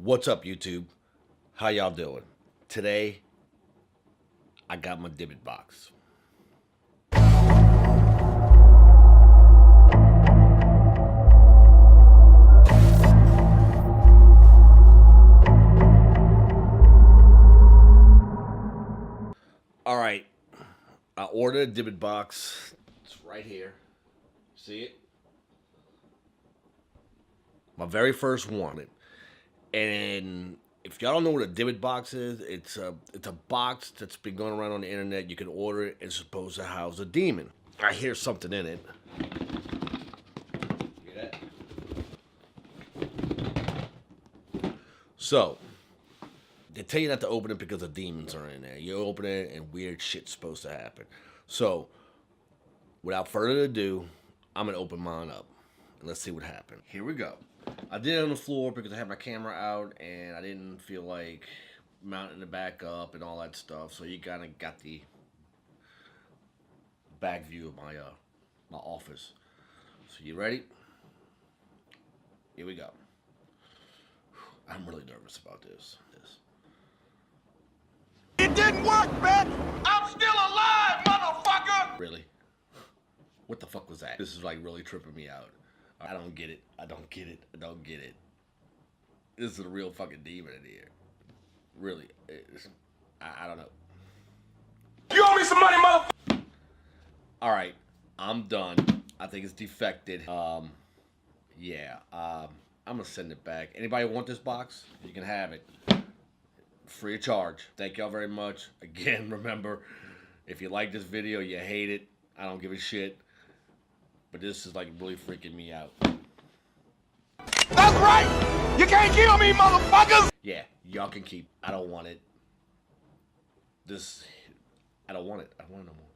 What's up, YouTube? How y'all doing? Today, I got my Dybbuk box. All right, I ordered a Dybbuk box. It's right here. See it? My very first one. And if y'all don't know what a Dybbuk box is, it's a box that's been going around on the internet. You can order it. It's supposed to house a demon. I hear something in it. Hear that? So, they tell you not to open it because the demons are in there. You open it and weird shit's supposed to happen. So, without further ado, I'm going to open mine up. And let's see what happened. Here we go. I did it on the floor because I had my camera out and I didn't feel like mounting it back up and all that stuff. So you kind of got the back view of my my office. So you ready? Here we go. I'm really nervous about this. It didn't work, man! I'm still alive, motherfucker! Really? What the fuck was that? This is like really tripping me out. I don't get it. I don't get it. I don't get it. This is a real fucking demon in here. Really. I don't know. You owe me some money, motherfucker! Alright. I'm done. I think it's defected. Yeah. I'm gonna send it back. Anybody want this box? You can have it. Free of charge. Thank y'all very much. Again, remember, if you like this video, you hate it, I don't give a shit. But this is like really freaking me out. That's right! You can't kill me, motherfuckers! Yeah, y'all can keep. I don't want it. I don't want it. I don't want it no more.